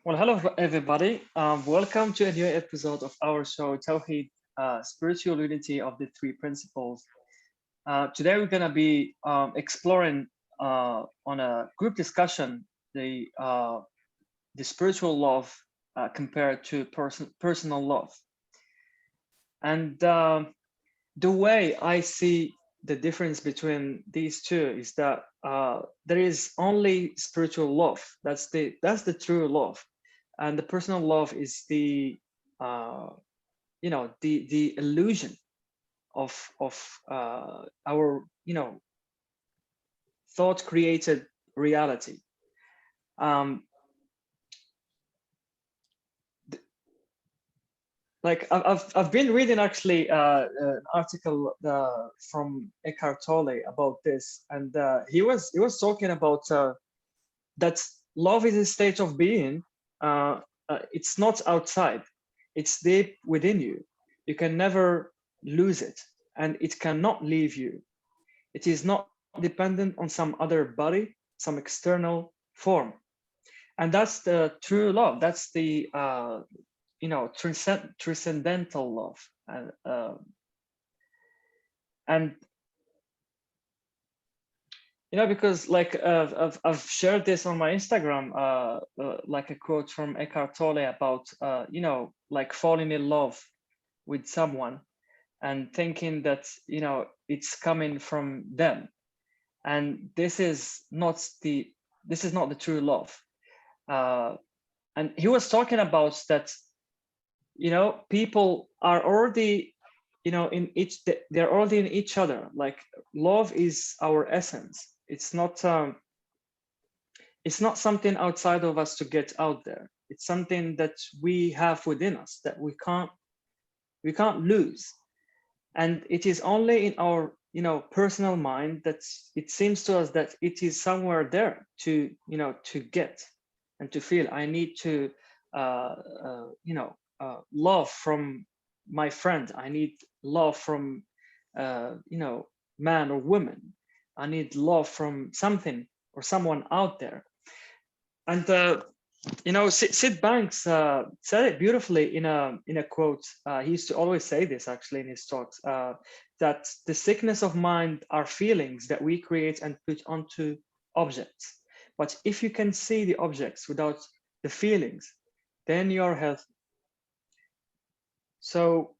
Well, hello everybody. Welcome to a new episode of our show, Tawheed, Spiritual Unity of the Three Principles. Today we're going to be exploring on a group discussion the spiritual love compared to personal love. And the way I see the difference between these two is that there is only spiritual love. That's the true love, and the personal love is uh, the illusion of our thought created reality. Um, like I've been reading actually an article from Eckhart Tolle about this, and he was talking about that love is a state of being. It's not outside; it's deep within you. You can never lose it, and it cannot leave you. It is not dependent on some other body, some external form, and that's the true love. That's the transcendental love, and because like I've shared this on my Instagram, like a quote from Eckhart Tolle about like falling in love with someone and thinking that it's coming from them, and this is not the true love. uh, and he was talking about that people are already they're already in each other. Like, love is our essence. It's not something outside of us to get out there. It's something that we have within us that we can't lose. And it is only in our personal mind that it seems to us that it is somewhere there to get and to feel. I need to love from my friend. I need love from man or woman. I need love from something or someone out there. And Sid Banks said it beautifully in a quote. He used to always say this actually in his talks, that the sickness of mind are feelings that we create and put onto objects. But if you can see the objects without the feelings, then you're healthy. So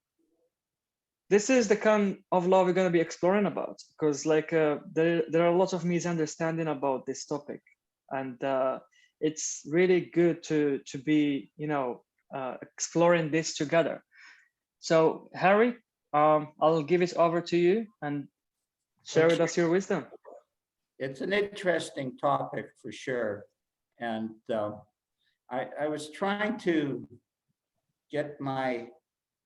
this is the kind of law we're going to be exploring about, because like there are a lot of misunderstanding about this topic, and it's really good to be exploring this together. So Harry, I'll give it over to you and share with us your wisdom. It's an interesting topic for sure. And I was trying to get my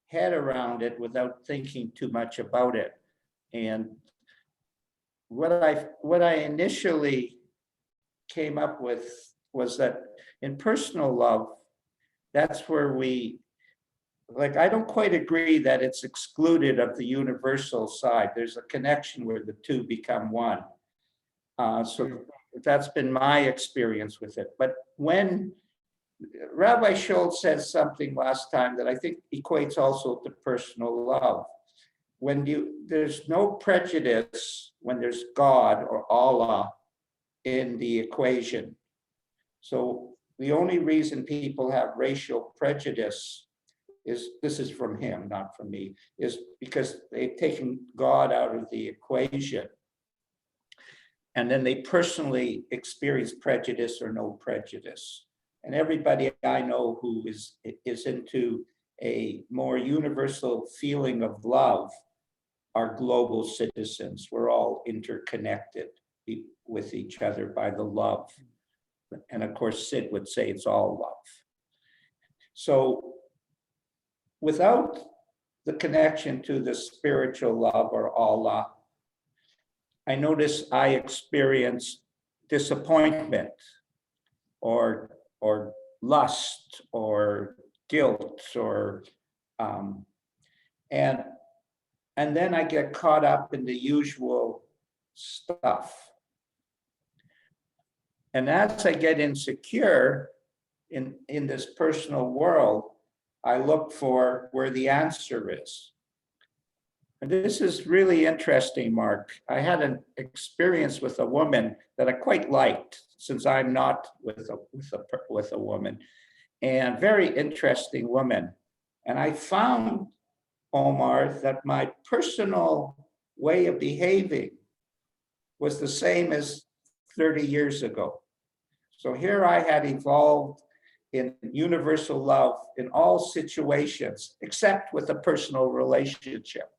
head around it without thinking too much about it. And what I initially came up with was that in personal love, that's where I don't quite agree that it's excluded of the universal side. There's a connection where the two become one. So that's been my experience with it. But when Rabbi Schultz says something last time that I think equates also to personal love. There's no prejudice when there's God or Allah in the equation. So the only reason people have racial prejudice this is from him, not from me, is because they've taken God out of the equation. And then they personally experience prejudice or no prejudice. And everybody I know who is into a more universal feeling of love are global citizens. We're all interconnected with each other by the love. And of course, Sid would say it's all love. So without the connection to the spiritual love or Allah, I notice I experience disappointment or lust or guilt and then I get caught up in the usual stuff. And as I get insecure, in this personal world, I look for where the answer is. And this is really interesting, Mark. I had an experience with a woman that I quite liked, since I'm not with a woman, and very interesting woman. And I found, Omar, that my personal way of behaving was the same as 30 years ago. So here I had evolved in universal love in all situations, except with a personal relationship.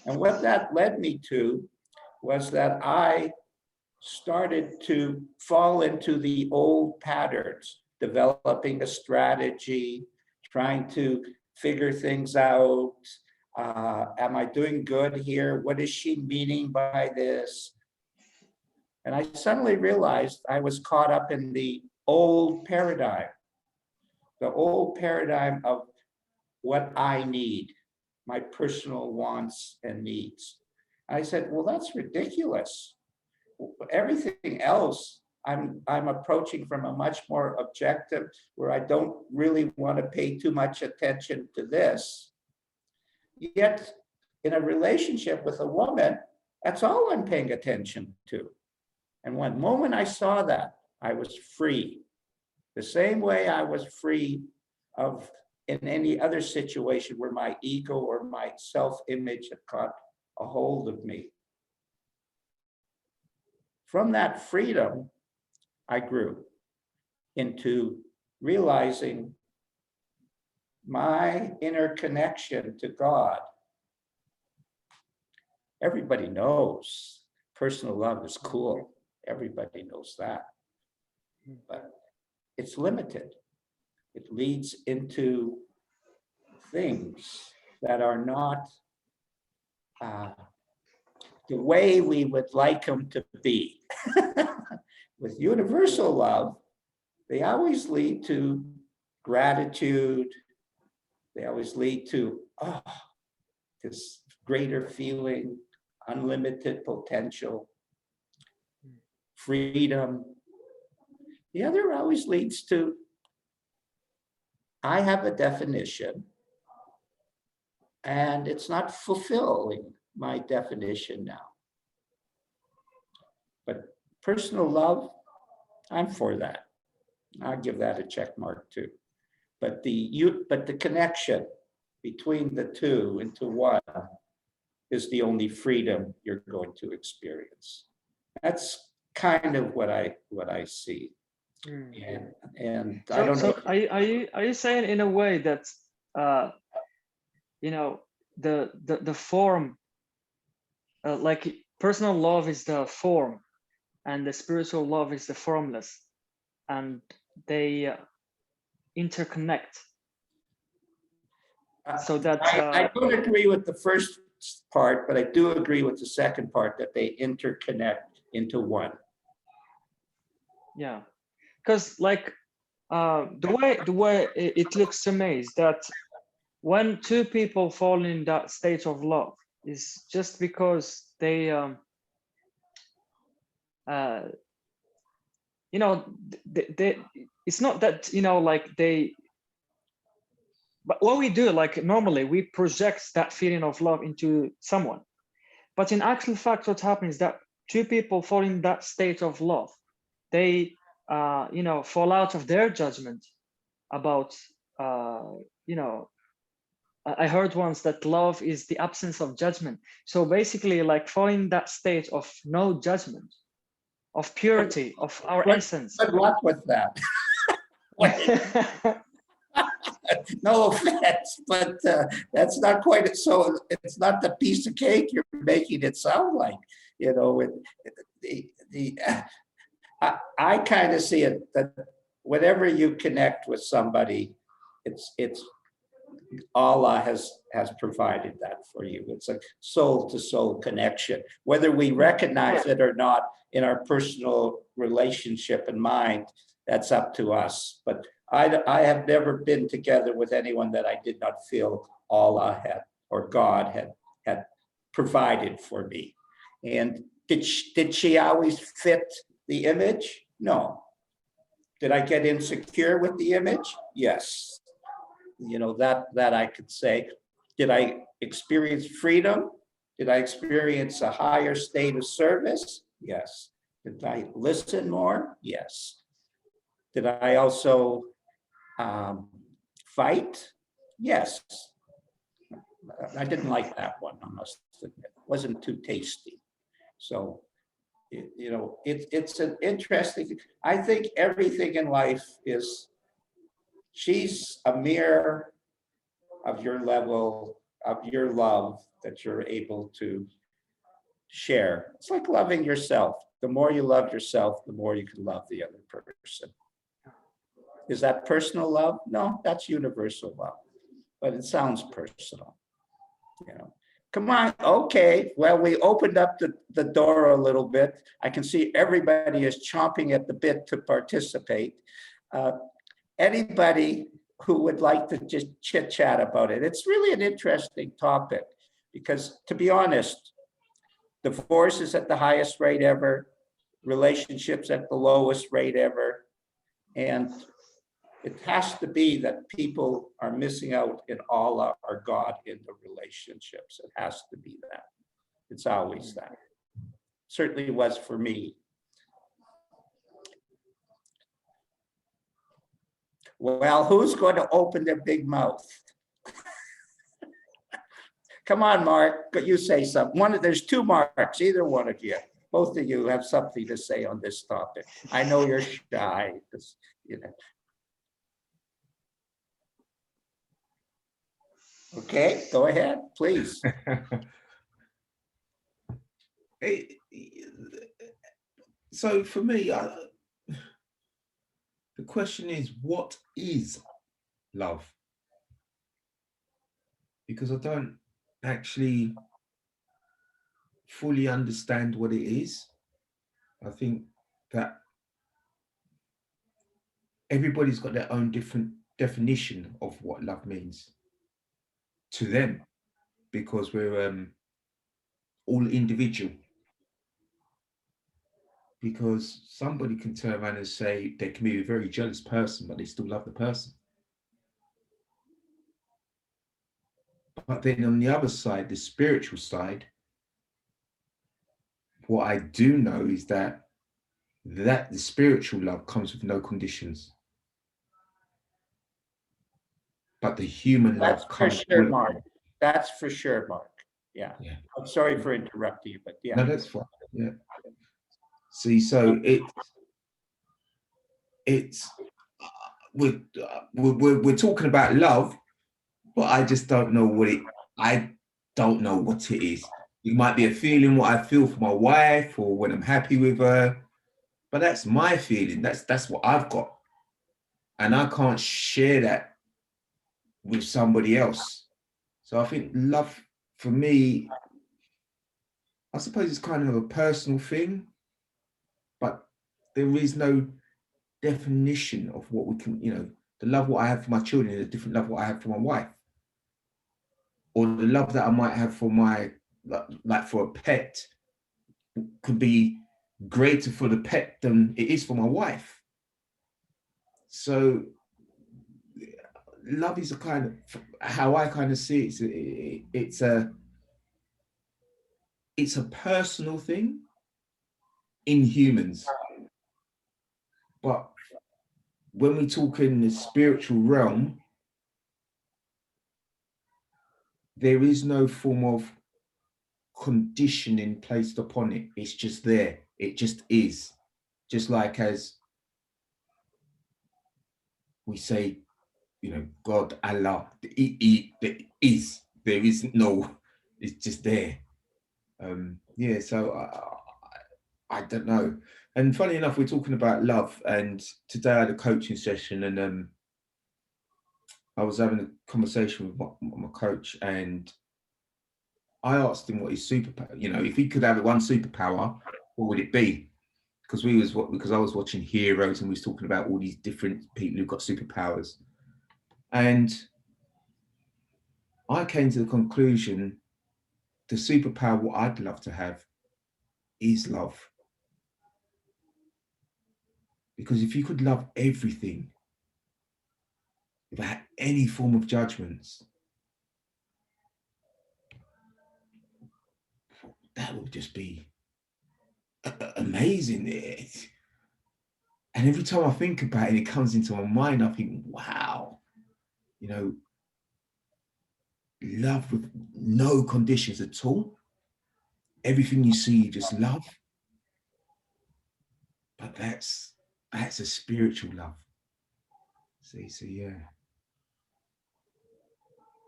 And what that led me to was that I started to fall into the old patterns, developing a strategy, trying to figure things out. Am I doing good here? What is she meaning by this? And I suddenly realized I was caught up in the old paradigm of what I need, my personal wants and needs. I said, well, that's ridiculous. Everything else I'm approaching from a much more objective, where I don't really want to pay too much attention to this. Yet in a relationship with a woman, that's all I'm paying attention to. And one moment I saw that, I was free. The same way I was free of in any other situation where my ego or my self-image had caught a hold of me. From that freedom, I grew into realizing my inner connection to God. Everybody knows personal love is cool. Everybody knows that. But it's limited. It leads into things that are not the way we would like them to be. With universal love, they always lead to gratitude. They always lead to this greater feeling, unlimited potential, freedom. The other always leads to, I have a definition, and it's not fulfilling my definition now. But personal love, I'm for that. I'll give that a check mark too. But the connection between the two into one is the only freedom you're going to experience. That's kind of what I see. And so, I don't know. Are you saying in a way that the form, like personal love is the form and the spiritual love is the formless, and they interconnect? So that I don't agree with the first part, but I do agree with the second part, that they interconnect into one. Yeah, because like the way it looks to me is that when two people fall in that state of love is just because they they it's not that like they, but what we do, like normally we project that feeling of love into someone, but in actual fact what happens is that two people fall in that state of love, they fall out of their judgment about I heard once that love is the absence of judgment. So basically, like falling in that state of no judgment, of purity, of our essence. Good luck with that. No offense, but that's not quite so. It's not the piece of cake you're making it sound like. I kind of see it that whenever you connect with somebody, it's Allah has provided that for you. It's a soul to soul connection, whether we recognize it or not in our personal relationship and mind. That's up to us. But I have never been together with anyone that I did not feel Allah had or God had provided for me. And did she always fit the image? No. Did I get insecure with the image? Yes. You know, that I could say. Did I experience freedom? Did I experience a higher state of service? Yes. Did I listen more? Yes. Did I also fight? Yes. I didn't like that one, I must admit. It wasn't too tasty. So, you know, it's an interesting, I think everything in life is, she's a mirror of your level, of your love that you're able to share. It's like loving yourself. The more you love yourself, the more you can love the other person. Is that personal love? No, that's universal love, but it sounds personal, you know. Come on, okay. Well, we opened up the door a little bit. I can see everybody is chomping at the bit to participate. Anybody who would like to just chit chat about it? It's really an interesting topic because, to be honest, divorce is at the highest rate ever, relationships at the lowest rate ever. And it has to be that people are missing out in all our God in the relationships. It has to be that. It's always that. Certainly was for me. Well, who's going to open their big mouth? Come on, Mark, you say something. There's two Marks, either one of you. Both of you have something to say on this topic. I know you're shy, you know. Okay, go ahead, please. So for me, the question is, what is love? Because I don't actually fully understand what it is. I think that everybody's got their own different definition of what love means to them, because we're all individual. Because somebody can turn around and say they can be a very jealous person, but they still love the person. But then on the other side, the spiritual side, what I do know is that the spiritual love comes with no conditions. But the human That's love for comes sure, with. Mark. That's for sure, Mark. Yeah. I'm sorry for interrupting you, but yeah. No, that's fine. Yeah. See, so we're talking about love, but I just don't know I don't know what it is. It might be a feeling what I feel for my wife or when I'm happy with her, but that's my feeling. That's what I've got. And I can't share that with somebody else. So I think love for me, I suppose it's kind of a personal thing, but there is no definition of what we can, the love what I have for my children is a different love what I have for my wife. Or the love that I might have for like for a pet could be greater for the pet than it is for my wife. So love is a kind of, how I kind of see it, it's a personal thing in humans. But when we talk in the spiritual realm, there is no form of conditioning placed upon it. It's just there. It just is. Just like as we say, God, Allah, it is. There is no, it's just there. Yeah, so I don't know. And funny enough, we're talking about love, and today I had a coaching session, and I was having a conversation with my coach, and I asked him what his superpower, if he could have one superpower, what would it be? Because I was watching Heroes, and we was talking about all these different people who've got superpowers. And I came to the conclusion, the superpower what I'd love to have is love. Because if you could love everything without any form of judgments, that would just be amazing. And every time I think about it, it comes into my mind, I think, wow, you know, love with no conditions at all. Everything you see, you just love. But that's a spiritual love. See, so yeah.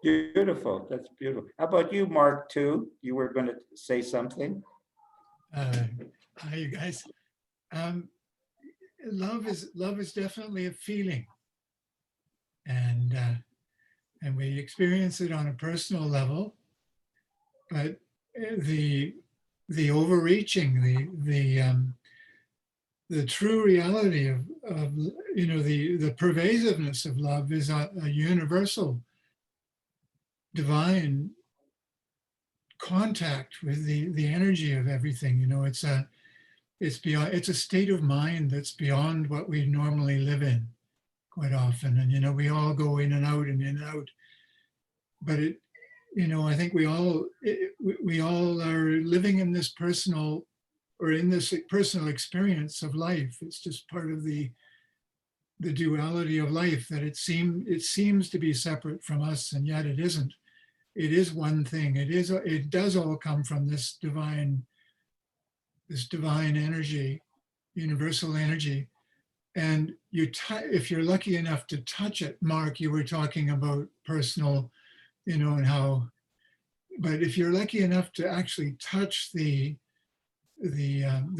Beautiful. That's beautiful. How about you, Mark, too? You were going to say something? Hi, you guys. Love is definitely a feeling, and we experience it on a personal level. But the overreaching, the true reality of the pervasiveness of love is a universal divine contact with the energy of everything. It's beyond, it's a state of mind that's beyond what we normally live in quite often. And we all go in and out and in and out. But I think we all are living in this personal experience of life. It's just part of the duality of life, that it seems to be separate from us, and yet it isn't. It is one thing. It does all come from this divine energy, universal energy. And if you're lucky enough to touch it, Mark, you were talking about personal, and how, but if you're lucky enough to actually touch the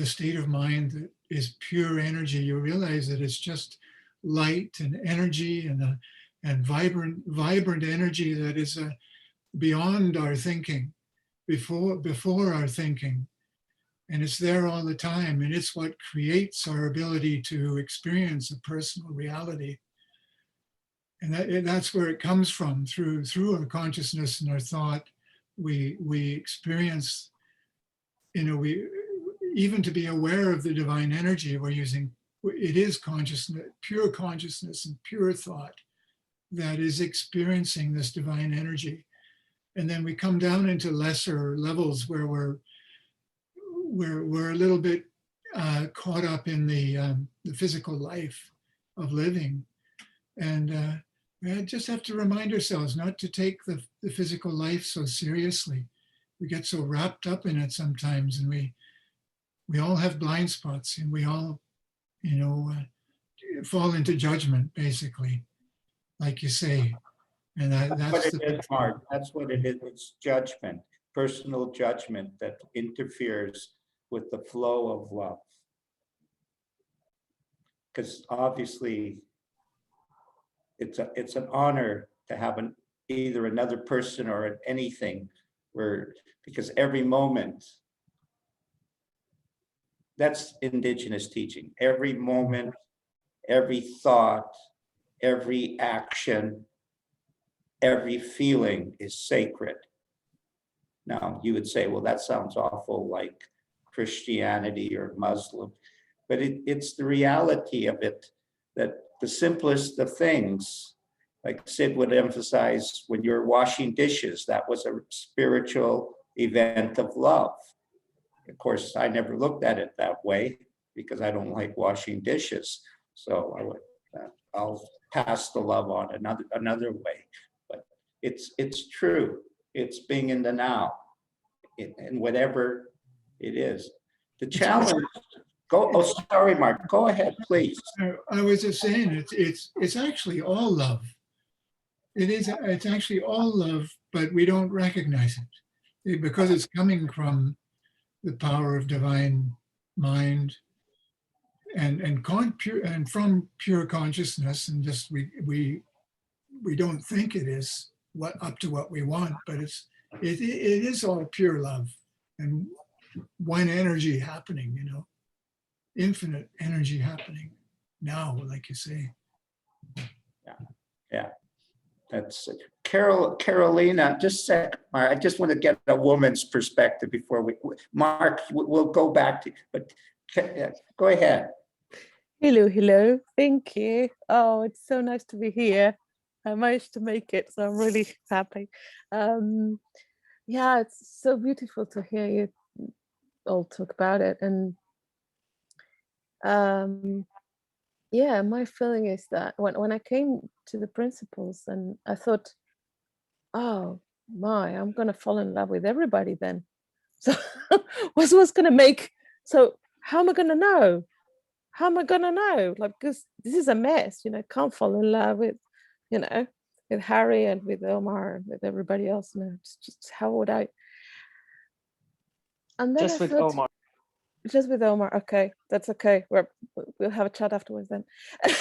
state of mind that is pure energy, you realize that it's just light and energy and vibrant energy that is beyond our thinking, before our thinking. And it's there all the time. And it's what creates our ability to experience a personal reality. And that's where it comes from, through our consciousness and our thought. We experience, even to be aware of the divine energy we're using, it is consciousness, pure consciousness and pure thought that is experiencing this divine energy. And then we come down into lesser levels where we're a little bit caught up in the physical life of living. And we just have to remind ourselves not to take the physical life so seriously. We get so wrapped up in it sometimes, and we all have blind spots, and we all, fall into judgment, basically, like you say. And that's what it is, Mark. That's what it is. It's judgment, personal judgment that interferes with the flow of love. Because obviously, it's an honor to have either another person or anything, because every moment, that's indigenous teaching. Every moment, every thought, every action, every feeling is sacred. Now, you would say, well, that sounds awful like Christianity or Muslim, but it's the reality of it, that the simplest of things, like Sid would emphasize, when you're washing dishes, that was a spiritual event of love. Of course, I never looked at it that way because I don't like washing dishes. So I'll pass the love on another way. But it's true. It's being in the now, and whatever it is. The challenge. Oh, sorry, Mark. Go ahead, please. I was just saying, it's actually all love. It's actually all love, but we don't recognize it because it's coming from the power of divine mind and from pure consciousness, and just we don't think it is up to what we want, but it is all pure love and one energy happening, infinite energy happening now, like you say. Yeah. That's it. Carolina, just a sec. I just want to get a woman's perspective before Mark, we'll go back to, but go ahead. Hello, hello. Thank you. Oh, it's so nice to be here. I managed to make it, so I'm really happy. Yeah, it's so beautiful to hear you all talk about it. And yeah, my feeling is that when I came to the principles, and I thought, oh my, I'm gonna fall in love with everybody then. So what's gonna make? So how am I gonna know? How am I gonna know? Like, because this is a mess, can't fall in love with, you know, with Harry and with Omar and with everybody else. It's just how would I? And then Just I with thought, Omar. just with Omar, okay, that's okay. We'll have a chat afterwards then. And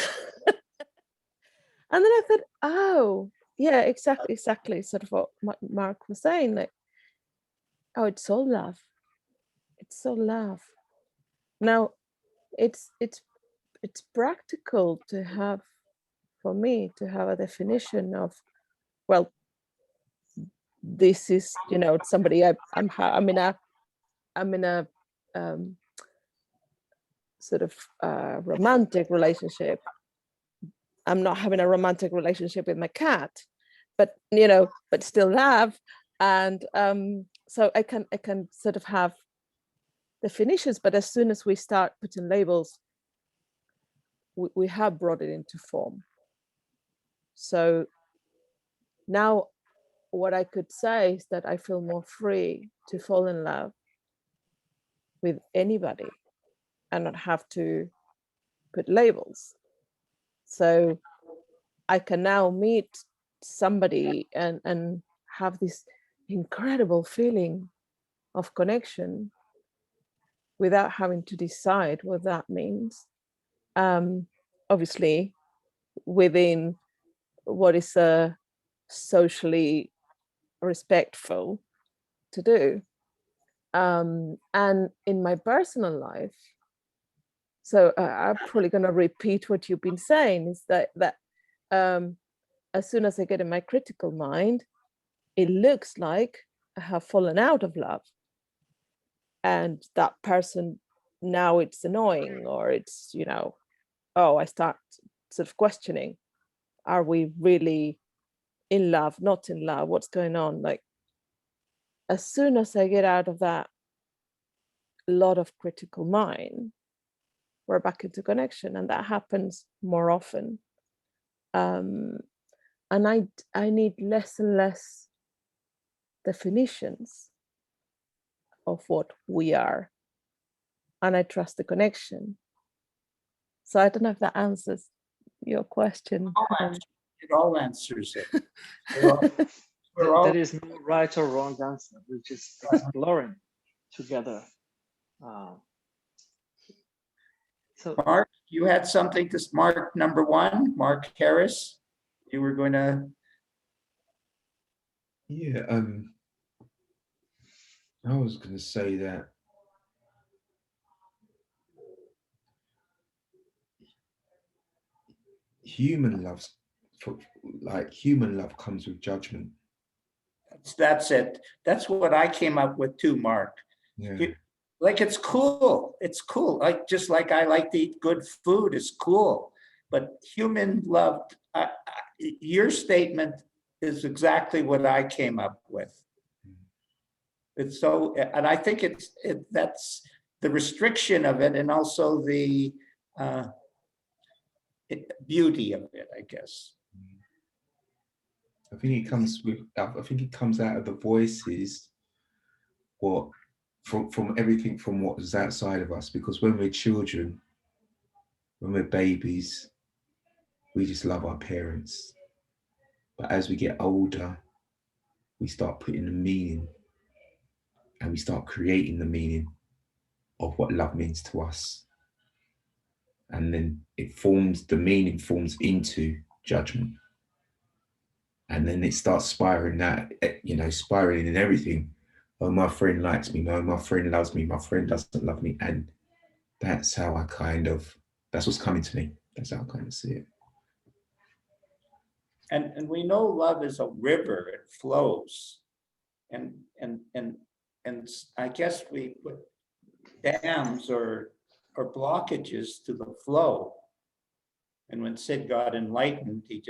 then I thought, oh, yeah, exactly. Sort of what Mark was saying, like, oh, it's all love. It's all love. Now, it's practical to have, for me, to have a definition of, well, this is, somebody I'm in a sort of romantic relationship. I'm not having a romantic relationship with my cat, but but still love. And so I can sort of have definitions, but as soon as we start putting labels, we have brought it into form. So now what I could say is that I feel more free to fall in love with anybody and not have to put labels. So I can now meet somebody and have this incredible feeling of connection without having to decide what that means. Obviously, within what is socially respectful to do. And in my personal life, so I'm probably going to repeat what you've been saying, is that as soon as I get in my critical mind, it looks like I have fallen out of love. And that person, now it's annoying, or it's, I start sort of questioning, are we really in love, not in love? What's going on? Like, as soon as I get out of that lot of critical mind, we're back into connection, and that happens more often. And I need less and less definitions of what we are, and I trust the connection. So I don't know if that answers your question. It all answers it. We're all There is no right or wrong answer. We're just exploring together. So Mark, you had something to Mark number one, Mark Harris. You were going to. Yeah, I was going to say that human love comes with judgment. That's it. That's what I came up with too, Mark. Yeah. Like, it's cool. It's cool. Like, just like I like to eat good food, it's cool. But human love, your statement is exactly what I came up with. It's so, and I think that's the restriction of it, and also the beauty of it, I guess. I think it comes out of the voices, what from everything from what is outside of us. Because when we're children, when we're babies, we just love our parents. But as we get older, we start putting the meaning, and we start creating the meaning of what love means to us. And then the meaning forms into judgment. And then it starts spiraling spiraling in everything. Oh, my friend likes me. No, my friend loves me. My friend doesn't love me. And that's how that's what's coming to me. That's how I kind of see it. And we know love is a river, it flows. And I guess we put dams or or blockages to the flow. And when Sid got enlightened, he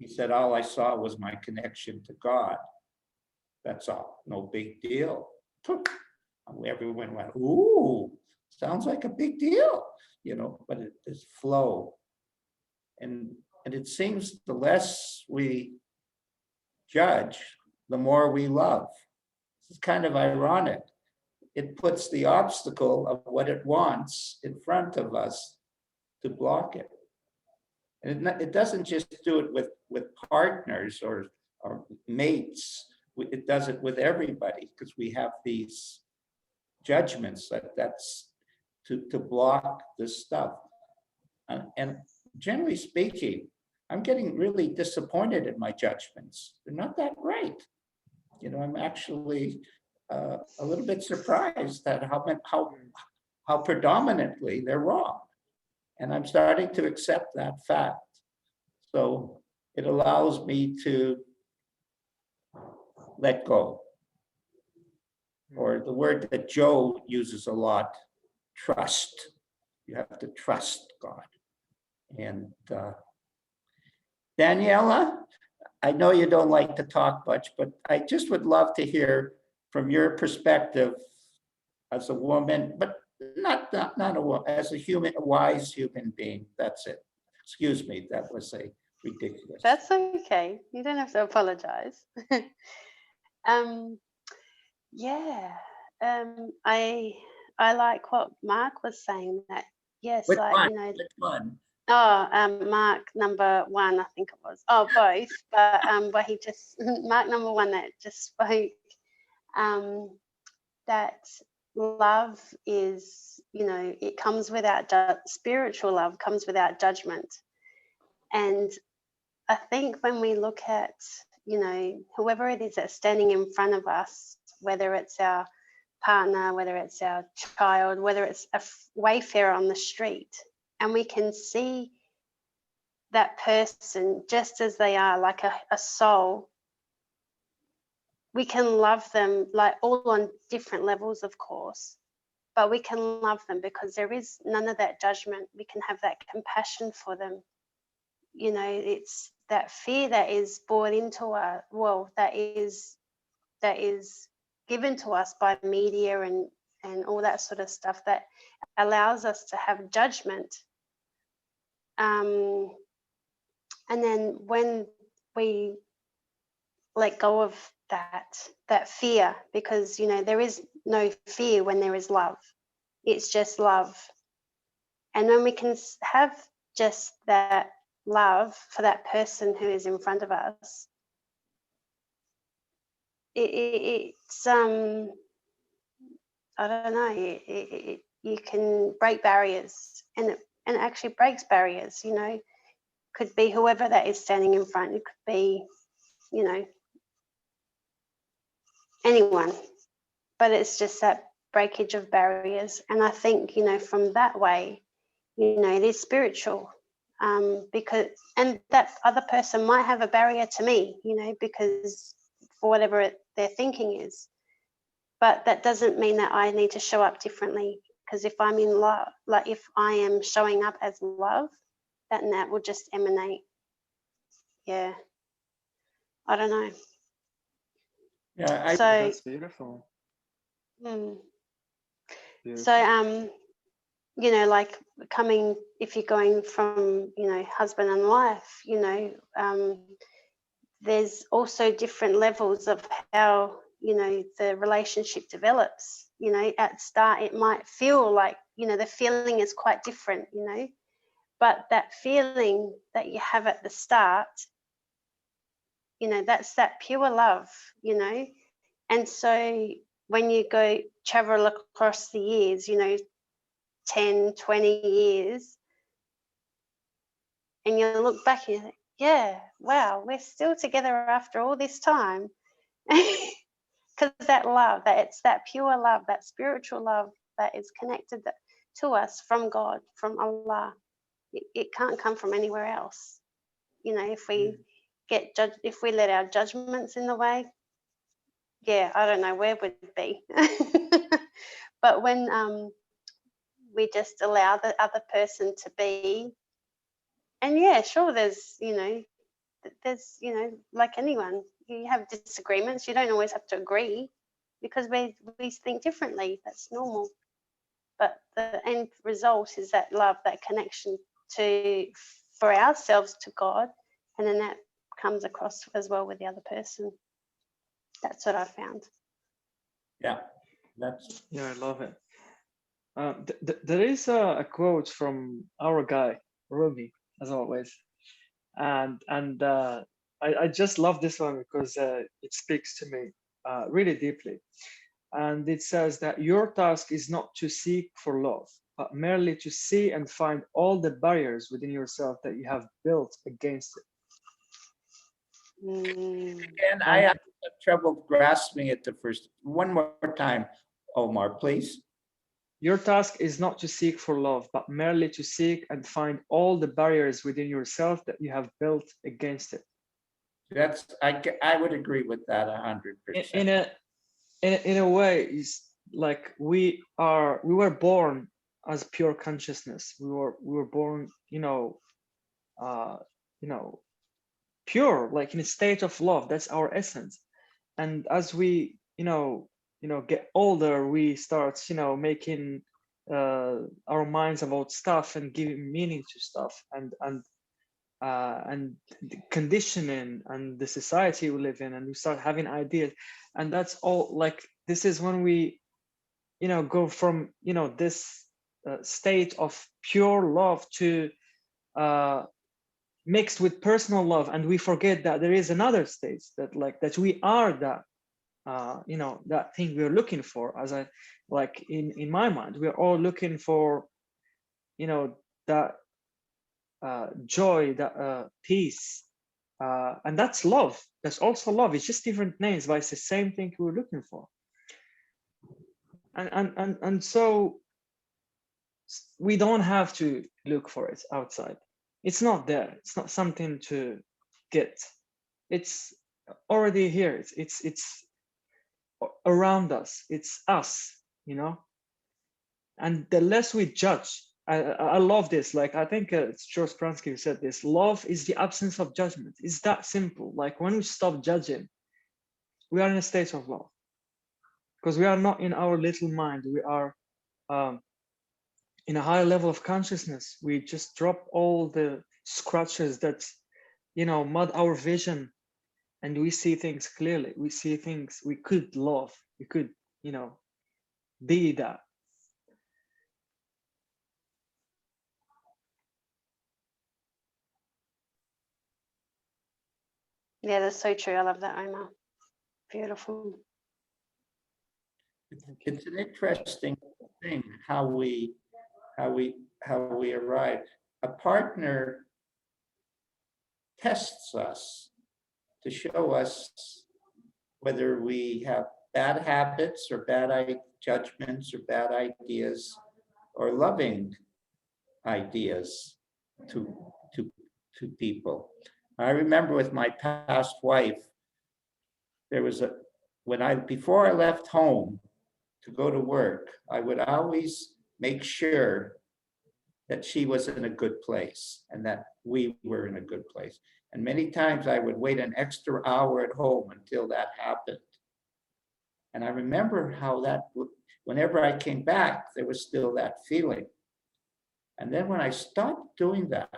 said, all I saw was my connection to God. That's all, no big deal. Everyone went, ooh, sounds like a big deal, but it is flow. And it seems the less we judge, the more we love. It's kind of ironic. It puts the obstacle of what it wants in front of us to block it. And it doesn't just do it with partners or mates. It does it with everybody, because we have these judgments that's to block this stuff. And generally speaking, I'm getting really disappointed in my judgments. They're not that great. I'm actually a little bit surprised at how predominantly they're wrong. And I'm starting to accept that fact. So it allows me to let go. Or the word that Joe uses a lot, trust. You have to trust God. And Daniela, I know you don't like to talk much, but I just would love to hear from your perspective as a woman, but not a woman, as a wise human being. That's it. Excuse me, that was a ridiculous. That's okay. You don't have to apologize. I like what Mark was saying, that yes, Which like one? Which one? Mark number 1, I think it was. Oh, both, but he just Mark number 1 that just spoke that love is, it comes without spiritual love comes without judgment. And I think when we look at, whoever it is that's standing in front of us, whether it's our partner, whether it's our child, whether it's a wayfarer on the street, and we can see that person just as they are, like a soul, we can love them, like all on different levels, of course, but we can love them because there is none of that judgment. We can have that compassion for them. It's that fear that is brought into our, that is given to us by media and all that sort of stuff that allows us to have judgment. And then when we let go of that fear, because there is no fear when there is love, it's just love. And when we can have just that love for that person who is in front of us, it's I don't know, you can break barriers, and it actually breaks barriers. Could be whoever that is standing in front. It could be anyone, but it's just that breakage of barriers. And I think from that way, it is spiritual, because and that other person might have a barrier to me, because for whatever their thinking is, but that doesn't mean that I need to show up differently, because if I'm in love, like if I am showing up as love, then that will just emanate. I don't know. Yeah, That's beautiful. Beautiful. So like coming, if you're going from husband and wife, there's also different levels of how the relationship develops. At start it might feel like the feeling is quite different, but that feeling that you have at the start, that's that pure love, and so when you go travel across the years, 10, 20 years, and you look back and you think, yeah, wow, we're still together after all this time. Because that love, that it's that pure love, that spiritual love that is connected to us from God, from Allah. It can't come from anywhere else. If we get judged, if we let our judgments in the way, I don't know where we'd be. But when we just allow the other person to be. And yeah, sure, there's, like anyone, you have disagreements. You don't always have to agree because we think differently. That's normal. But the end result is that love, that connection for ourselves to God, and then that comes across as well with the other person. That's what I found. Yeah, Yeah, I love it. There is a quote from our guy Rumi, as always, and I just love this one because it speaks to me really deeply. And it says that your task is not to seek for love, but merely to see and find all the barriers within yourself that you have built against it. again, I have trouble grasping it the first. One more time, Omar, please. Your task is not to seek for love, but merely to seek and find all the barriers within yourself that you have built against it. I would agree with that 100%. In a way, it's like we were born as pure consciousness. We were born, pure, like in a state of love. That's our essence. And as we get older, we start making our minds about stuff and giving meaning to stuff, and the conditioning and the society we live in, and we start having ideas, and that's all. Like, this is when we go from this state of pure love to mixed with personal love, and we forget that there is another state that we are that that thing we're looking for. As I like in my mind, we're all looking for that joy, that peace, and that's love. That's also love. It's just different names, but it's the same thing we're looking for. And so we don't have to look for it outside. It's not there. It's not something to get. It's already here. It's around us. It's us, and the less we judge. I love this. Like, I think it's George Pransky who said this: love is the absence of judgment. It's that simple. Like, when we stop judging, we are in a state of love, because we are not in our little mind. We are in a higher level of consciousness. We just drop all the scratches that mud our vision, and we see things clearly. We see things we could love. We could be that. Yeah, that's so true. I love that, Omar. Beautiful. It's an interesting thing how we arrive. A partner tests us to show us whether we have bad habits or bad judgments or bad ideas or loving ideas to people. I remember with my past wife, there was before I left home to go to work, I would always make sure that she was in a good place and that we were in a good place. And many times I would wait an extra hour at home until that happened. And I remember how whenever I came back, there was still that feeling. And then when I stopped doing that,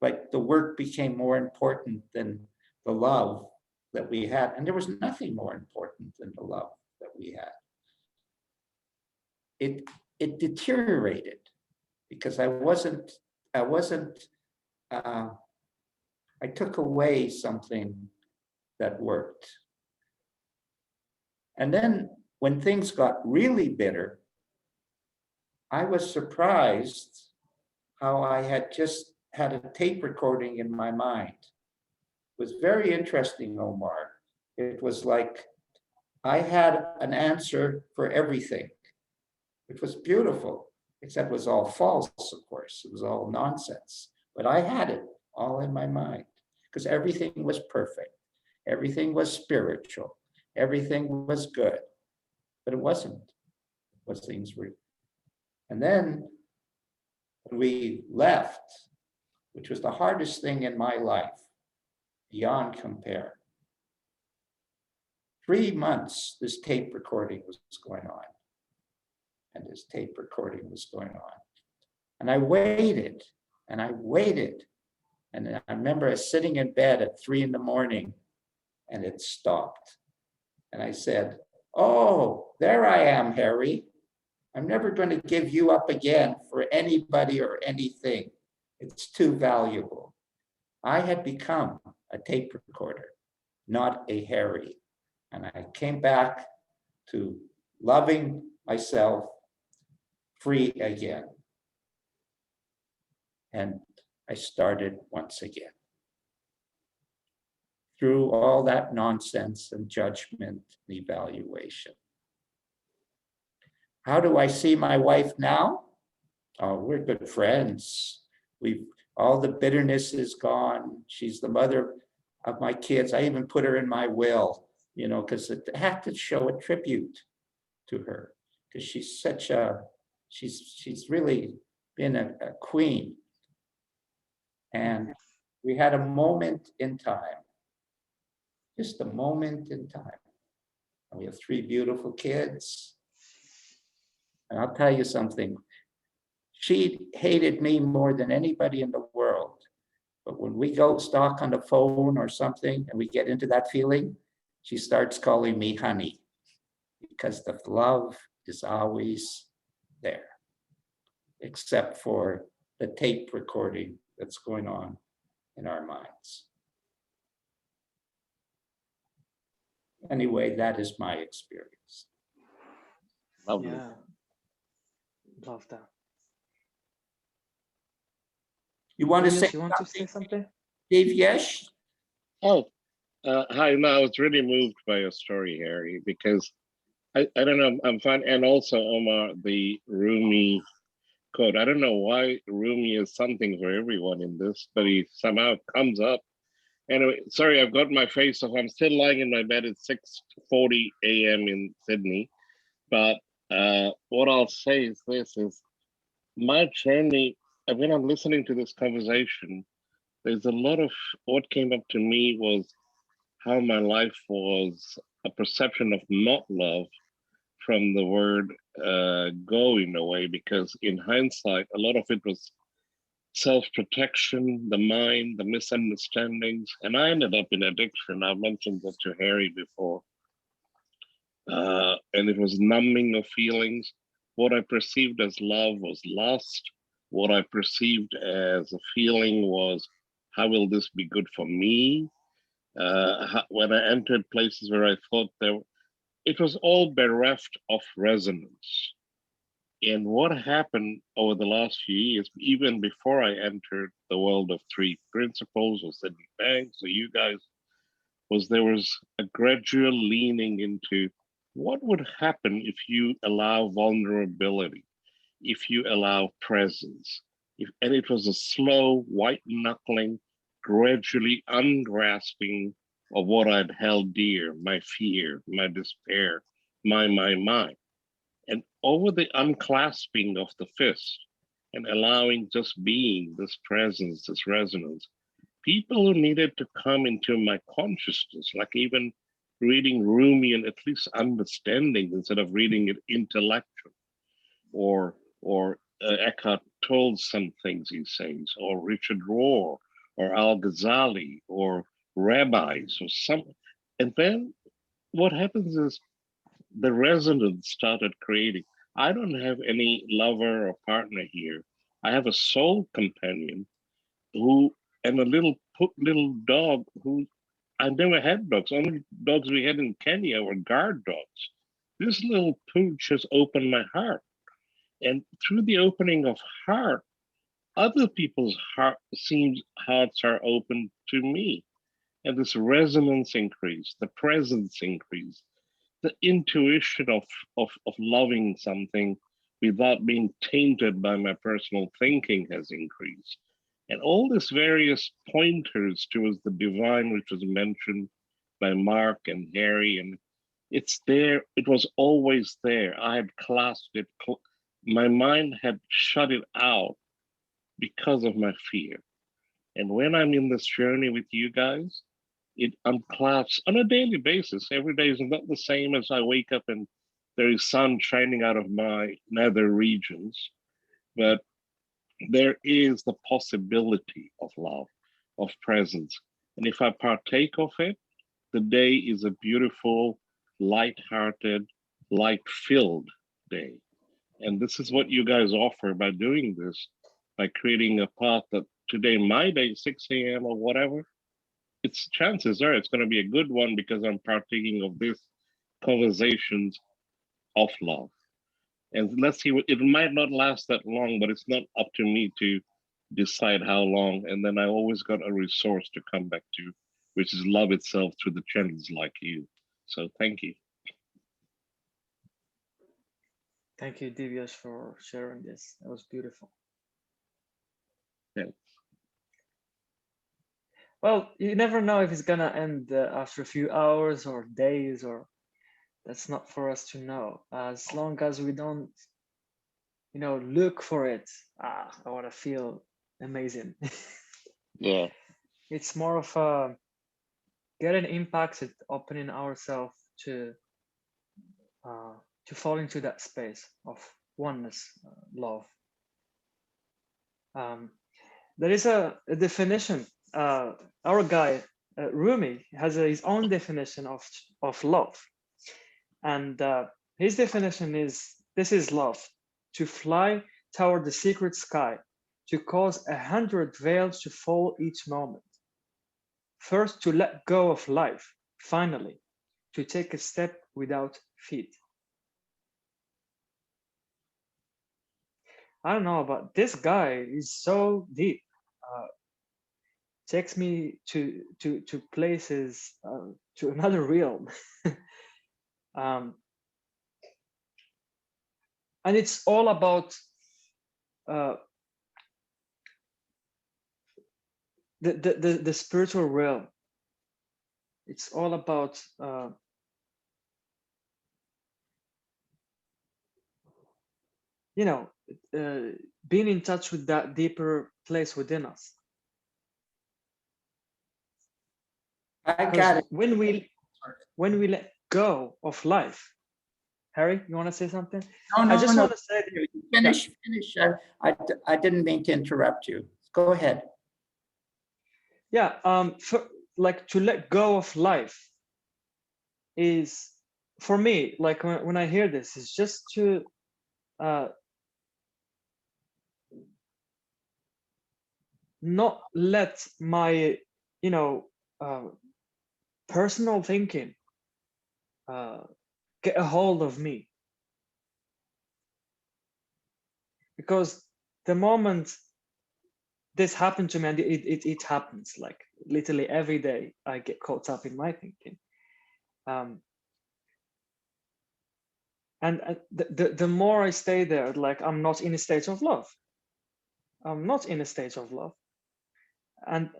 like, the work became more important than the love that we had. And there was nothing more important than the love that we had. It deteriorated because I took away something that worked. And then when things got really bitter, I was surprised how I had just had a tape recording in my mind. It was very interesting, Omar. It was like I had an answer for everything, which was beautiful, except it was all false, of course. It was all nonsense. But I had it all in my mind because everything was perfect. Everything was spiritual. Everything was good. But it wasn't. Things were. And then when we left, which was the hardest thing in my life, beyond compare. 3 months, this tape recording was going on. And this tape recording was going on. And I waited, and I waited. And I remember I was sitting in bed at 3 a.m, and it stopped. And I said, oh, there I am, Harry. I'm never going to give you up again for anybody or anything. It's too valuable. I had become a tape recorder, not a Harry. And I came back to loving myself free again. And I started once again. Through all that nonsense and judgment and evaluation. How do I see my wife now? Oh, we're good friends. All the bitterness is gone. She's the mother of my kids. I even put her in my will, because I had to show a tribute to her, because she's she's really been a queen. And we had a moment in time, just a moment in time. And we have 3 beautiful kids. And I'll tell you something, she hated me more than anybody in the world. But when we go talk on the phone or something and we get into that feeling, she starts calling me honey, because the love is always there, except for the tape recording that's going on in our minds. Anyway, that is my experience. Lovely. Yeah. Love that. You want to say You want to say something? Dave? Yes? Oh, hi. No, I was really moved by your story, Harry, because I don't know, I'm fine. And also, Omar, the Rumi quote. I don't know why Rumi is something for everyone in this, but he somehow comes up. Anyway, sorry, I've got my face off. I'm still lying in my bed at 6:40 a.m. in Sydney. But what I'll say is this, is my journey, when I'm listening to this conversation, there's a lot of, what came up to me was how my life was a perception of not love from the word go, in a way, because in hindsight, a lot of it was self-protection, the mind, the misunderstandings, and I ended up in addiction. I mentioned that to Harry before. And it was numbing of feelings. What I perceived as love was lust. What I perceived as a feeling was, how will this be good for me? When I entered places where I thought it was all bereft of resonance. And what happened over the last few years, even before I entered the world of 3 principles, or Sydney Banks, or you guys, was there was a gradual leaning into what would happen if you allow vulnerability, if you allow presence. And it was a slow, white knuckling, gradually ungrasping of what I'd held dear, my fear, my despair, my. And over the unclasping of the fist and allowing just being, this presence, this resonance, people who needed to come into my consciousness, like even reading Rumi and at least understanding instead of reading it intellectual, or Eckhart Tolle, some things he says, or Richard Rohr, or Al-Ghazali, or rabbis, or some. And then what happens is the resonance started creating. I don't have any lover or partner here. I have a soul companion who, and a little dog who, I never had dogs. Only dogs we had in Kenya were guard dogs. This little pooch has opened my heart. And through the opening of heart, other people's hearts are open to me. And this resonance increased, the presence increased, the intuition of loving something without being tainted by my personal thinking has increased. And all these various pointers towards the divine, which was mentioned by Mark and Harry, and it's there, it was always there. I had clasped it my mind had shut it out because of my fear. And when I'm in this journey with you guys, it unclaps on a daily basis. Every day is not the same as I wake up and there is sun shining out of my nether regions, but there is the possibility of love, of presence. And if I partake of it, the day is a beautiful, light-hearted, light-filled day. And this is what you guys offer by doing this, by creating a path that today, my day, 6 a.m. or whatever, it's chances are it's going to be a good one because I'm partaking of this conversations of love. And let's see, it might not last that long, but it's not up to me to decide how long. And then I always got a resource to come back to, which is love itself through the channels like you. So thank you. Thank you, Divyash, for sharing this. That was beautiful. Thanks. Well, you never know if it's gonna end after a few hours or days, or that's not for us to know. As long as we don't, look for it. I want to feel amazing. Yeah. It's more of a getting impacted, opening ourselves to fall into that space of oneness, love. There is a definition. Our guy Rumi has his own definition of love, and his definition is: this is love, to fly toward the secret sky, to cause 100 veils to fall each moment. First, to let go of life. Finally, to take a step without feet. I don't know, but this guy is so deep. Takes me to places, to another realm. And it's all about the spiritual realm. It's all about being in touch with that deeper place within us. I got it. When we let go of life, Harry, you want to say something? No, no, I just no. want to say, Finish. I didn't mean to interrupt you. Go ahead. yeah, to let go of life is, for me, like when I hear this, is just to not let my personal thinking get a hold of me, because the moment this happened to me, and it happens like literally every day, I get caught up in my thinking, and the more I stay there, like I'm not in a state of love. I'm not in a state of love. And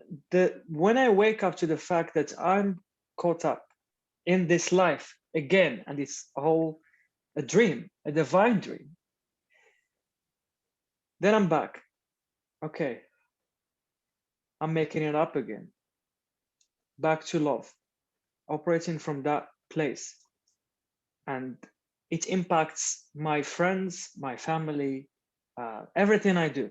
when I wake up to the fact that I'm caught up in this life again, and it's all a dream, a divine dream, then I'm back. Okay, I'm making it up again. Back to love, operating from that place. And it impacts my friends, my family, everything I do,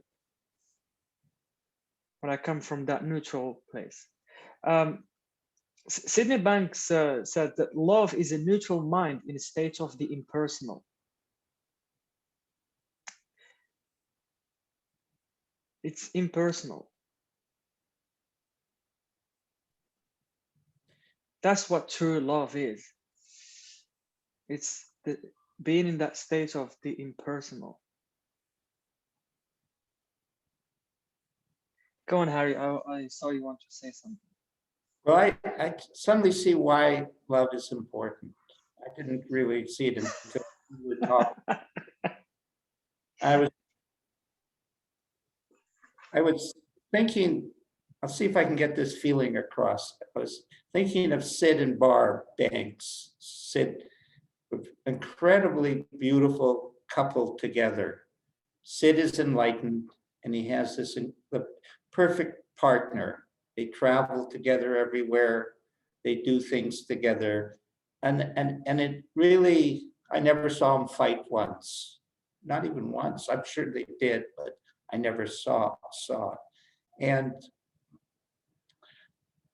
when I come from that neutral place. Sydney Banks said that love is a neutral mind in a state of the impersonal. It's impersonal. That's what true love is. It's being in that state of the impersonal. Go on, Harry. I saw you want to say something. Well, I suddenly see why love is important. I didn't really see it until you were talking. I was thinking, I'll see if I can get this feeling across. I was thinking of Sid and Barb Banks. Sid, incredibly beautiful couple together. Sid is enlightened, and he has the perfect partner. They travel together everywhere. They do things together. And it really, I never saw them fight once. Not even once. I'm sure they did, but I never saw it. And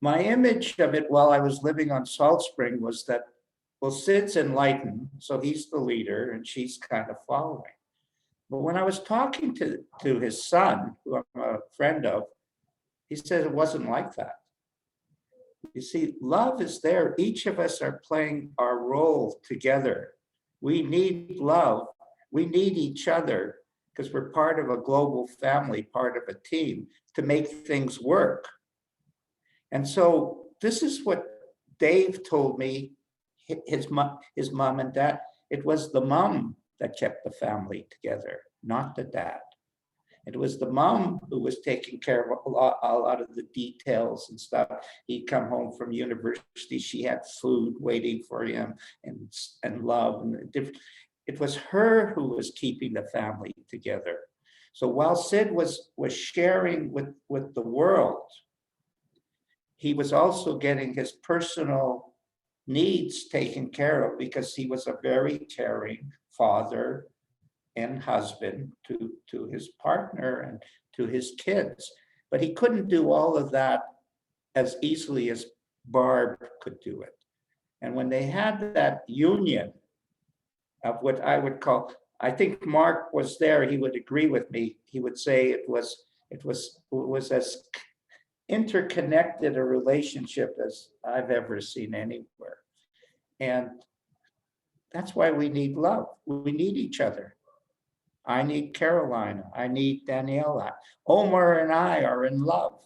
my image of it while I was living on Salt Spring was that, well, Sid's enlightened, so he's the leader and she's kind of following. But when I was talking to his son, who I'm a friend of, he said it wasn't like that. You see, love is there. Each of us are playing our role together. We need love. We need each other because we're part of a global family, part of a team to make things work. And so this is what Dave told me, his mom and dad. It was the mom that kept the family together, not the dad. It was the mom who was taking care of a lot of the details and stuff. He'd come home from university, she had food waiting for him and love. And it was her who was keeping the family together. So while Sid was sharing with the world, he was also getting his personal needs taken care of because he was a very caring father and husband to his partner and to his kids. But he couldn't do all of that as easily as Barb could do it. And when they had that union of what I would call, I think Mark was there, he would agree with me. He would say it was as interconnected a relationship as I've ever seen anywhere. And that's why we need love. We need each other. I need Carolina. I need Daniela. Omar and I are in love.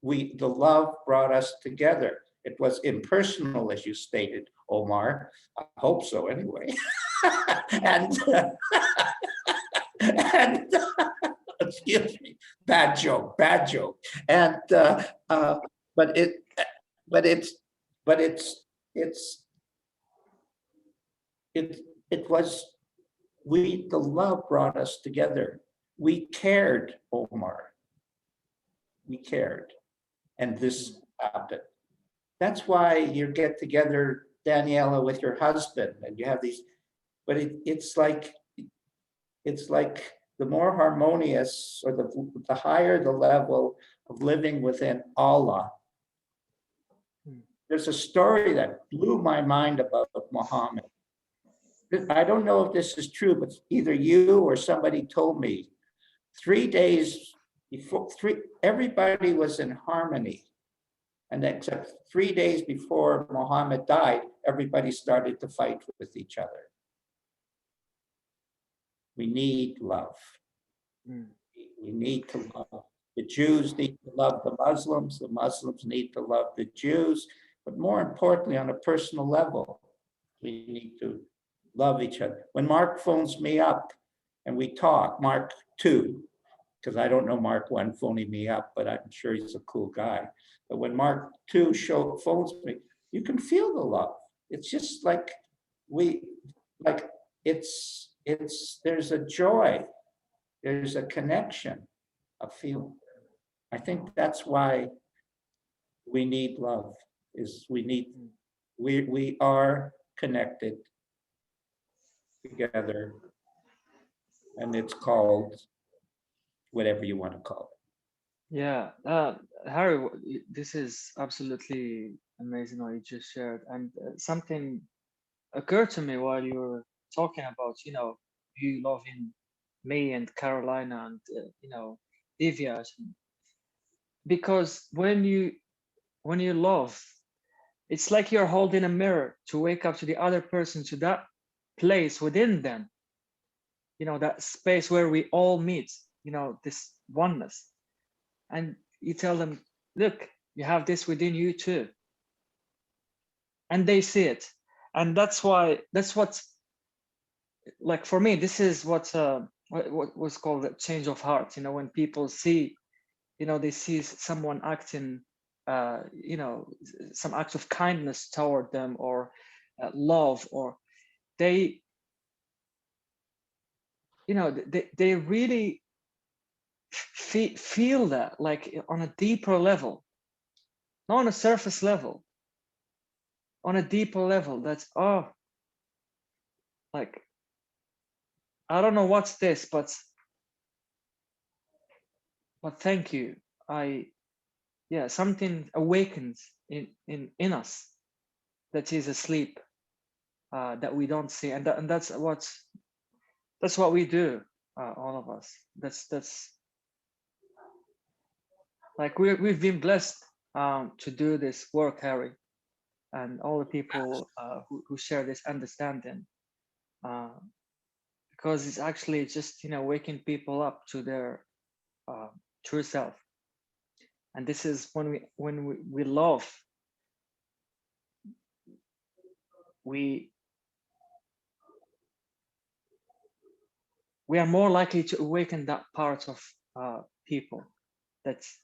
The love brought us together. It was impersonal, as you stated, Omar. I hope so anyway. and excuse me, bad joke. And but it was the love brought us together. We cared, Omar. We cared, and this happened. That's why you get together, Daniela, with your husband, and you have these. But it's like the more harmonious, or the higher the level of living within Allah. There's a story that blew my mind about Muhammad. I don't know if this is true, but either you or somebody told me 3 days before, everybody was in harmony. And except 3 days before Muhammad died, everybody started to fight with each other. We need love. We need to love. The Jews need to love the Muslims need to love the Jews. But more importantly, on a personal level, we need to love each other. When Mark phones me up and we talk, Mark 2, because I don't know Mark 1 phoning me up, but I'm sure he's a cool guy. But when Mark 2 phones me, you can feel the love. It's just like there's a joy, there's a connection, a feeling. I think that's why we need love, we are connected together, and it's called whatever you want to call it. Yeah, Harry, this is absolutely amazing what you just shared, and something occurred to me while you were talking about, you loving me and Carolina and Divya, because when you love, it's like you're holding a mirror to wake up to the other person, to that place within them, that space where we all meet, this oneness, and you tell them, look, you have this within you too, and they see it. And that's what's like, for me, this is what was called the change of heart. When people see, they see someone acting, some act of kindness toward them, or love, or they you know, they really feel that, like on a deeper level, not on a surface level, on a deeper level. That's, oh, like, I don't know what's this, but thank you. Yeah, something awakens in us that is asleep, that we don't see, and that's what we do, all of us. That's like we've been blessed to do this work, Harry, and all the people who share this understanding, because it's actually just, you know, waking people up to their true self. And this is when we love, we are more likely to awaken that part of people that's,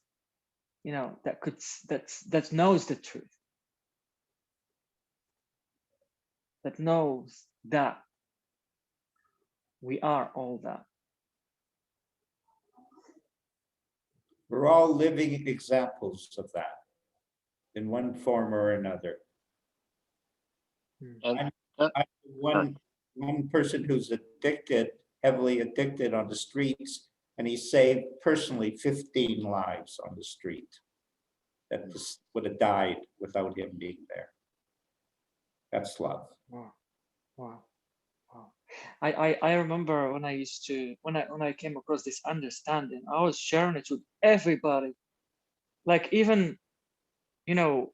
you know, that knows the truth, that knows that we are all that. We're all living examples of that in one form or another. And I'm one person who's addicted, heavily addicted on the streets, and he saved personally 15 lives on the street that just would have died without him being there. That's love. Wow, wow, wow. I remember when I came across this understanding, I was sharing it with everybody, like even, you know,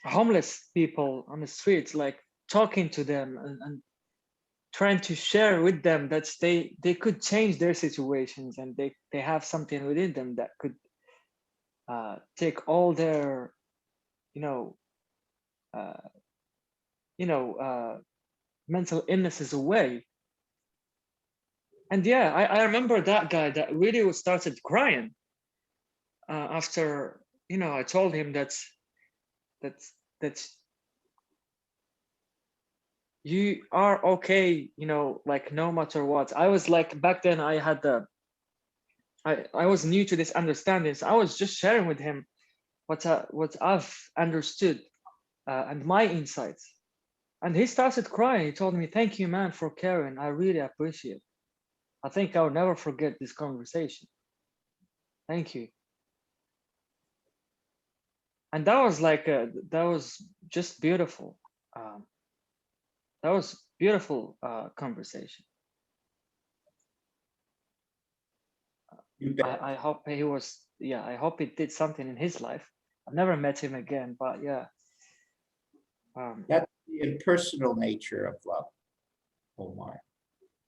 homeless people on the streets, like talking to them and trying to share with them that they could change their situations, and they have something within them that could take all their, you know, mental illnesses away. And yeah, I remember that guy that really started crying after, you know, I told him that's you are okay, you know, like no matter what. I was like, back then I had I was new to this understanding, so I was just sharing with him what I've understood, and my insights. And he started crying. He told me, "Thank you, man, for caring. I really appreciate it. I think I'll never forget this conversation. Thank you." And that was like that was just beautiful. That was beautiful conversation. You bet. I hope he was, yeah, I hope it did something in his life. I've never met him again, but yeah. That's the impersonal nature of love, Omar.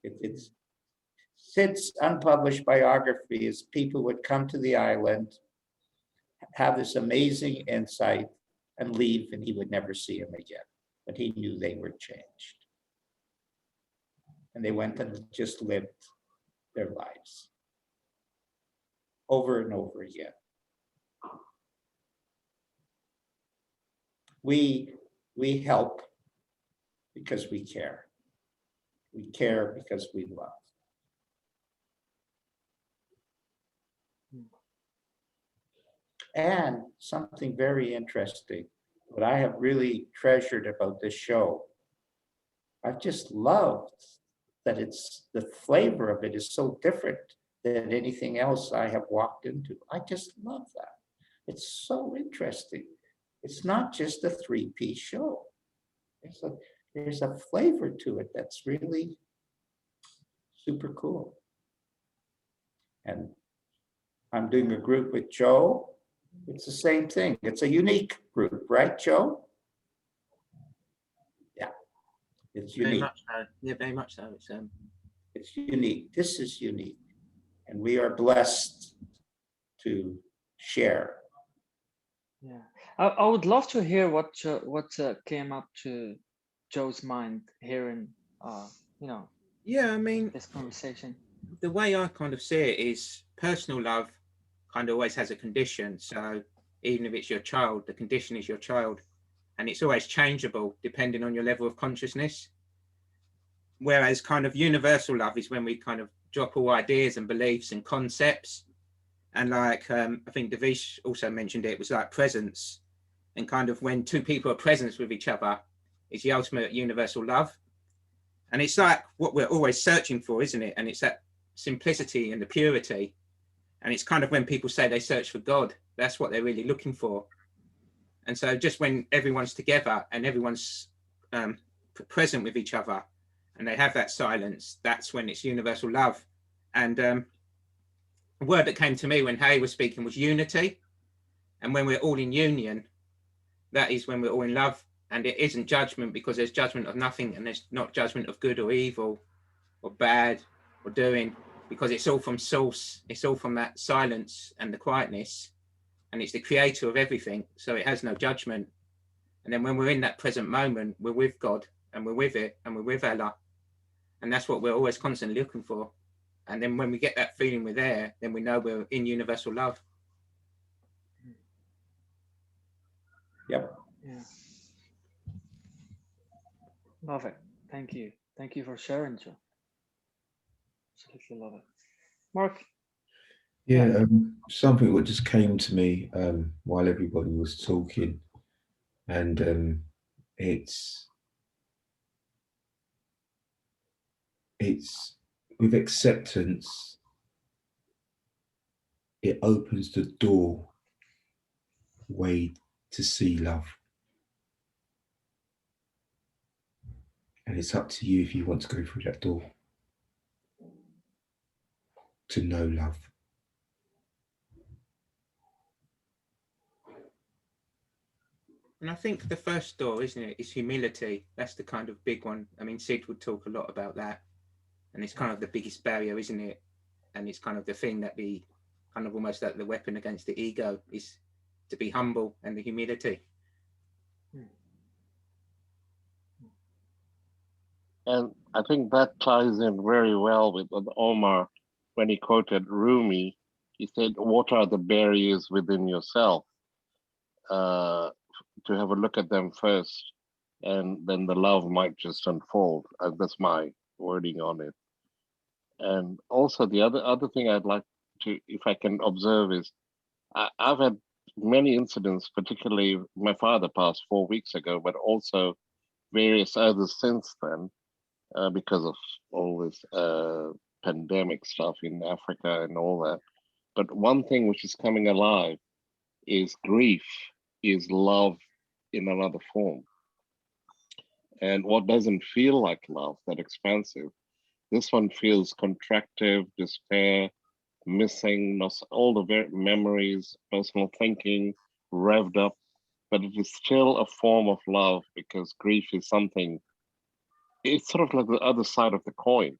It's Sid's unpublished biography is people would come to the island, have this amazing insight, and leave, and he would never see them again. But he knew they were changed. And they went and just lived their lives over and over again. We help because we care. We care because we love. And something very interesting, what I have really treasured about this show, I've just loved that it's the flavor of it is so different than anything else I have walked into. I just love that. It's so interesting. It's not just a three-piece show. There's a flavor to it that's really super cool. And I'm doing a group with Joe. It's the same thing. It's a unique group, right, Joe? Yeah, it's Very unique. much so. Yeah, very much so. It's unique. This is unique. And we are blessed to share. Yeah, I would love to hear what came up to Joe's mind hearing, you know, Yeah, I mean, this conversation. the way I kind of see it is personal love kind of always has a condition. So even if it's your child, the condition is your child, and it's always changeable depending on your level of consciousness. whereas kind of universal love is when we kind of drop all ideas and beliefs and concepts. And like, I think Devish also mentioned it was like presence. And kind of when two people are present with each other is the ultimate universal love. And it's like what we're always searching for, isn't it? And it's that simplicity and the purity. And it's kind of when people say they search for God, that's what they're really looking for. And so just when everyone's together and everyone's present with each other and they have that silence, that's when it's universal love. And a word that came to me when Harry was speaking was unity. And when we're all in union, that is when we're all in love. And it isn't judgment, because there's judgment of nothing, and there's not judgment of good or evil or bad or doing, because it's all from source. It's all from that silence and the quietness, and it's the creator of everything. So it has no judgment. And then when we're in that present moment, we're with God and we're with it and we're with Allah. And that's what we're always constantly looking for. And then when we get that feeling we're there, then we know we're in universal love. Yep. Yeah. Love it. Thank you. Thank you for sharing, Joe. Absolutely love it. Mark? Yeah, something that just came to me while everybody was talking, and it's with acceptance, it opens the doorway to see love. And it's up to you if you want to go through that door to know love. And I think the first door, isn't it, is humility. That's the kind of big one. I mean, Sid would talk a lot about that. And it's kind of the biggest barrier, isn't it? And it's kind of the thing that the kind of almost like the weapon against the ego is to be humble, and the humility. And I think that ties in very well with Omar when he quoted Rumi. He said, "What are the barriers within yourself?" To have a look at them first, and then the love might just unfold. That's my wording on it. And also the other thing I'd like to, if I can observe, is I've had many incidents, particularly my father passed 4 weeks ago, but also various others since then, because of all this pandemic stuff in Africa and all that. But one thing which is coming alive is grief, is love in another form. And what doesn't feel like love, that expansive, this one feels contractive, despair, missing, all the memories, personal thinking, revved up, but it is still a form of love, because grief is something, it's sort of like the other side of the coin.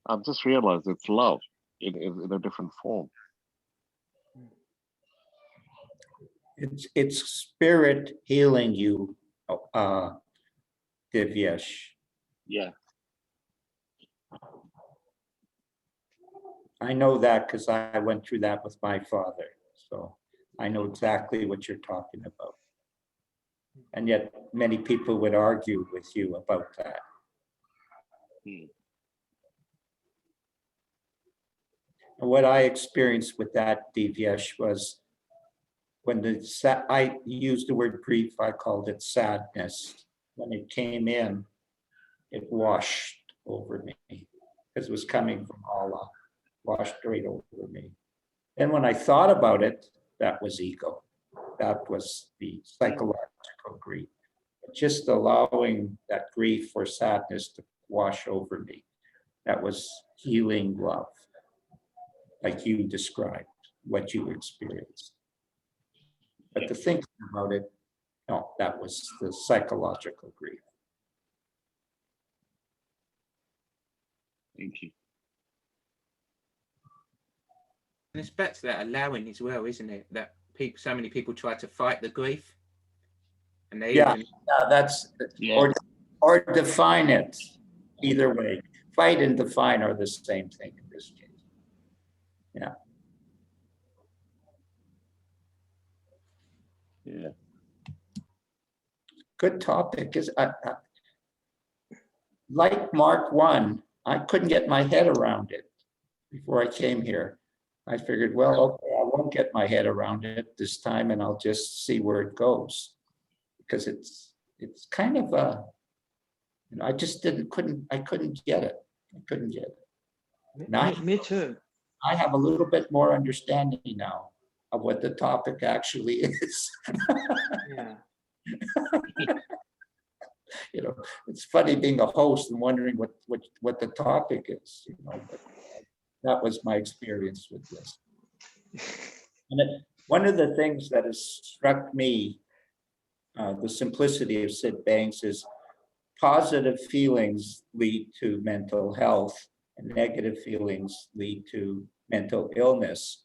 I've just realized it's love in a different form. It's spirit healing you, Divyesh. Yeah. I know that because I went through that with my father. So I know exactly what you're talking about. And yet many people would argue with you about that. And what I experienced with that, Divyesh, was when I used the word grief, I called it sadness. When it came in, it washed over me because it was coming from Allah, washed right over me. And when I thought about it, that was ego. That was the psychological grief. Just allowing that grief or sadness to wash over me, that was healing love, like you described, what you experienced. But to think about it, no, that was the psychological grief. Thank you. And it's back to that allowing as well, isn't it? That people, so many people try to fight the grief, and they that's or define it. Either way, fight and define are the same thing in this case. Yeah. Yeah. Good topic. like Mark 1, I couldn't get my head around it before I came here. I figured, well, okay, I won't get my head around it this time, and I'll just see where it goes, because it's kind of a, you know, I just couldn't get it. I couldn't get it. Now, Me too. I have a little bit more understanding now of what the topic actually is. Yeah. You know, it's funny being a host and wondering what the topic is, you know, but that was my experience with this. And one of the things that has struck me, the simplicity of Sid Banks, is positive feelings lead to mental health and negative feelings lead to mental illness.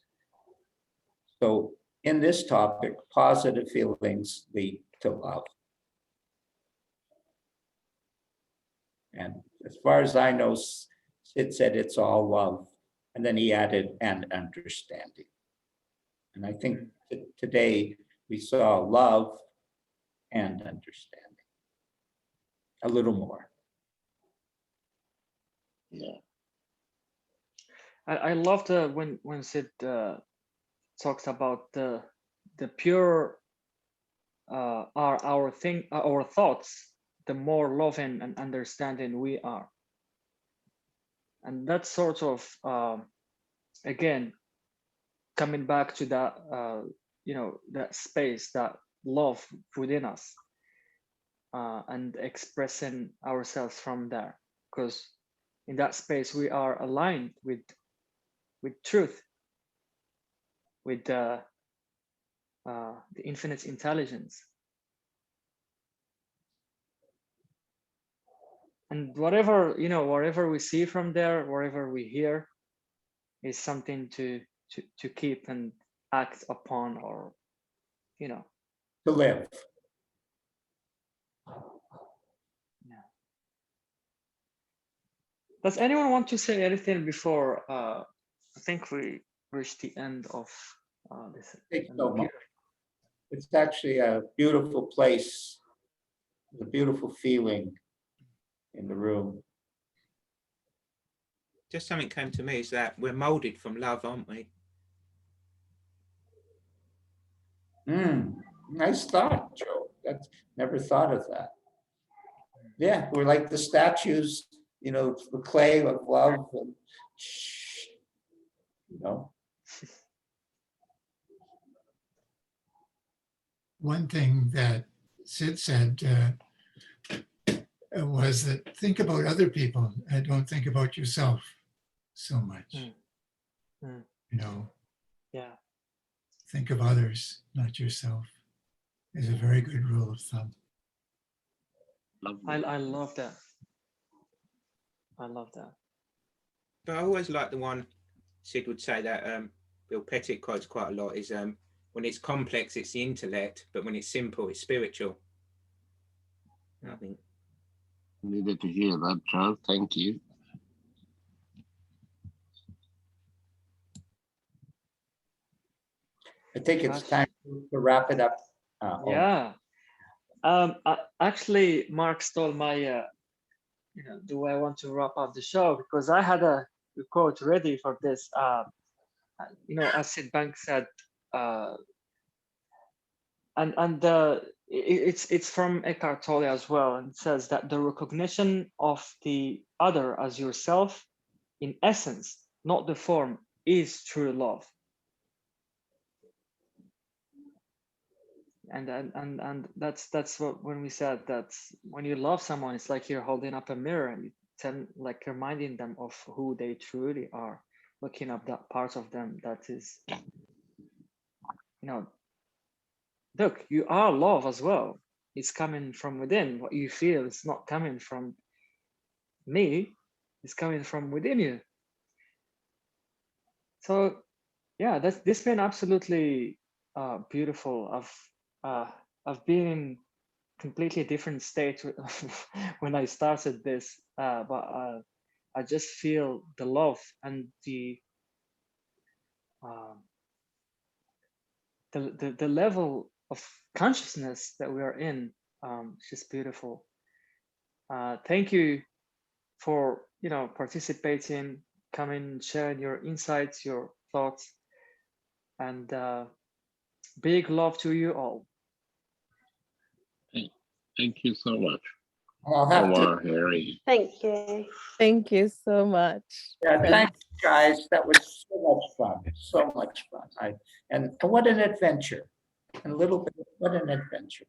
So in this topic, positive feelings lead to love. And as far as I know, Sid said it's all love. And then he added, and understanding. And I think today we saw love and understanding a little more. Yeah. I love the when Sid talks about the pure are our thoughts, the more loving and understanding we are. And that's sort of again coming back to that you know, that space, that love within us, and expressing ourselves from there, because in that space we are aligned with truth, with the infinite intelligence. And whatever, you know, whatever we see from there, whatever we hear, is something to keep and act upon, or, you know, To live. yeah. Does anyone want to say anything before I think we reached the end of this? Thanks so much. It's actually a beautiful place, a beautiful feeling in the room. Just something came to me, is that we're molded from love, aren't we? Nice thought, Joe. That's never thought of that. Yeah, we're like the statues, you know, the clay of love, and, you know. One thing that Sid said was that think about other people and don't think about yourself so much. You know, Yeah. think of others, not yourself, is a very good rule of thumb. I love that. I love that. But I always like the one Sid would say that Bill Pettit quotes quite a lot, is when it's complex, it's the intellect, but when it's simple, it's spiritual. I think. Needed to hear that, Joe. Thank you. I think it's time to wrap it up. Yeah. Actually, Mark stole my, you know, do I want to wrap up the show? Because I had a quote ready for this. You know, as Sid Banks said, it's from Eckhart Tolle as well, and it says that the recognition of the other as yourself, in essence, not the form, is true love. And that's what, when we said that when you love someone, it's like you're holding up a mirror and you like reminding them of who they truly are, looking up that part of them that is, you know, look, you are love as well. It's coming from within. What you feel is not coming from me, it's coming from within you. So yeah, this been absolutely beautiful. I've been in completely different state when I started this, but I just feel the love and the level of consciousness that we are in. It's just beautiful. Thank you, for participating, coming, sharing your insights, your thoughts, and big love to you all. Thank you so much. I'll have to, Omar, Harry. Thank you. Thank you so much. yeah, thanks, guys. That was so much fun, so much fun. And what an adventure. And a little bit, what an adventure.